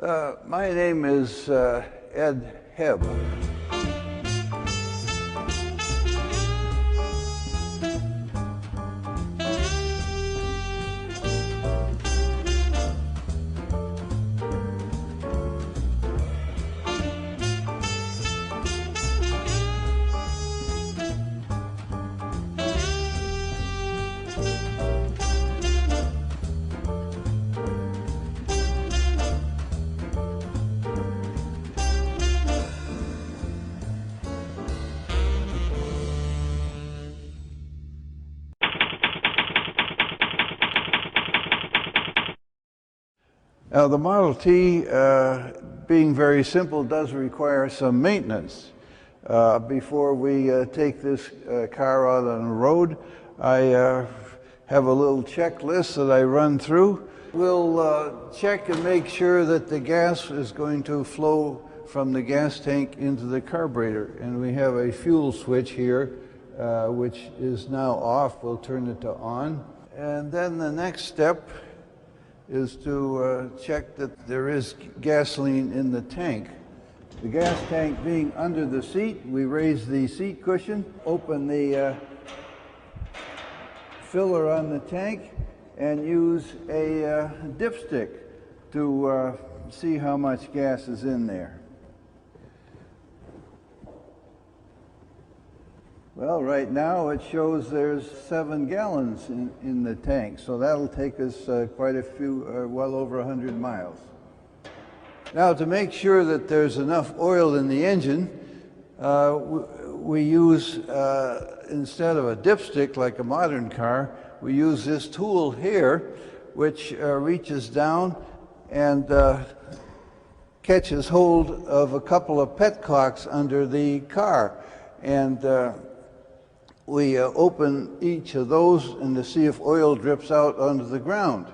My name is Ed Hebb. Now, the Model T, being very simple, does require some maintenance. Before we take this car out on the road, I have a little checklist that I run through. We'll check and make sure that the gas is going to flow from the gas tank into the carburetor. And we have a fuel switch here, which is now off. We'll turn it to on. And then the next step is to check that there is gasoline in the tank. The gas tank being under the seat, we raise the seat cushion, open the filler on the tank, and use a dipstick to see how much gas is in there. Well, right now it shows there's 7 gallons in the tank, so that'll take us quite a few, well over 100 miles. Now, to make sure that there's enough oil in the engine, we use, instead of a dipstick like a modern car, we use this tool here, which reaches down and catches hold of a couple of petcocks under the car. And we open each of those and to see if oil drips out onto the ground.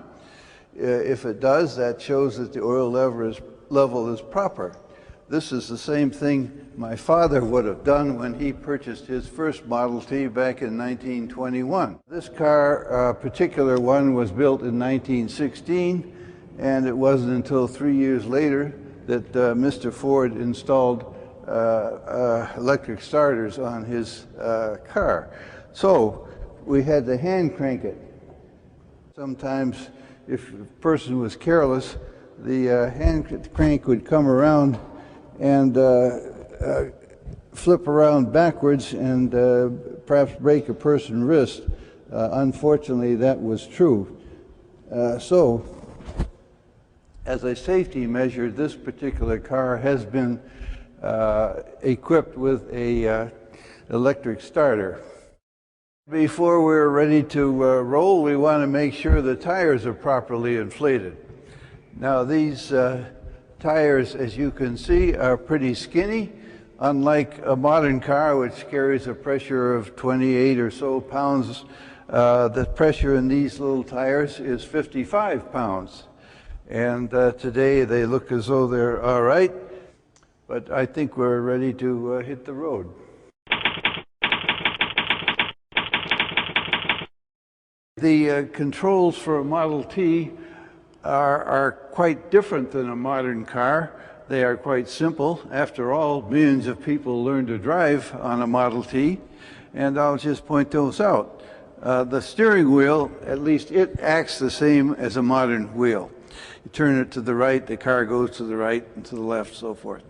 If it does, that shows that the oil level is proper. This is the same thing my father would have done when he purchased his first Model T back in 1921. This car, particular one, was built in 1916, and it wasn't until 3 years later that Mr. Ford installed electric starters on his car. So we had to hand crank it. Sometimes if a person was careless, the hand crank would come around and flip around backwards and perhaps break a person's wrist. Unfortunately, that was true. So as a safety measure, this particular car has been equipped with a electric starter. Before we're ready to roll, we want to make sure the tires are properly inflated. Now, these tires, as you can see, are pretty skinny. Unlike a modern car, which carries a pressure of 28 or so pounds, the pressure in these little tires is 55 pounds. And today they look as though they're all right. But I think we're ready to hit the road. The controls for a Model T are quite different than a modern car. They are quite simple. After all, millions of people learn to drive on a Model T, and I'll just point those out. The steering wheel, at least it acts the same as a modern wheel. You turn it to the right, the car goes to the right and to the left, so forth.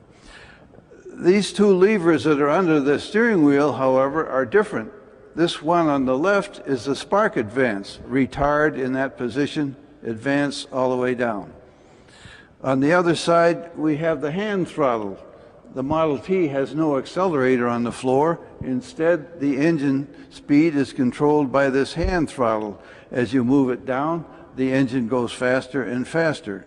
These two levers that are under the steering wheel, however, are different. This one on the left is the spark advance, retard in that position, advance all the way down. On the other side, we have the hand throttle. The Model T has no accelerator on the floor. Instead, the engine speed is controlled by this hand throttle. As you move it down, the engine goes faster and faster.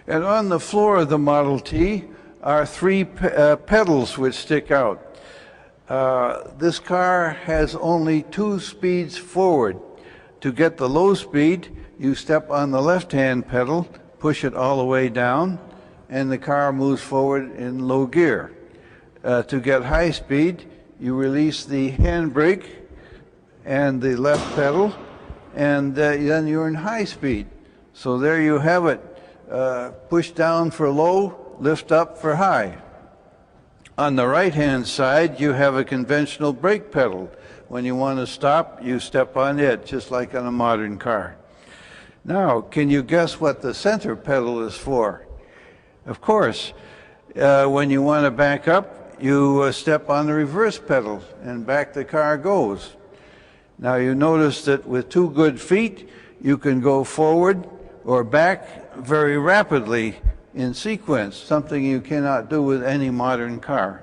And on the floor of the Model T are 3 pedals which stick out. This car has only 2 speeds forward. To get the low speed, you step on the left-hand pedal, push it all the way down, and the car moves forward in low gear. To get high speed, you release the handbrake and the left pedal, and then you're in high speed. So there you have it. push down for low, lift up for high. On the right-hand side, you have a conventional brake pedal. When you want to stop, you step on it, just like on a modern car. Now, can you guess what the center pedal is for? Of course, when you want to back up, you step on the reverse pedal, and back the car goes. Now, you notice that with 2 good feet, you can go forward or back very rapidly in sequence, something you cannot do with any modern car.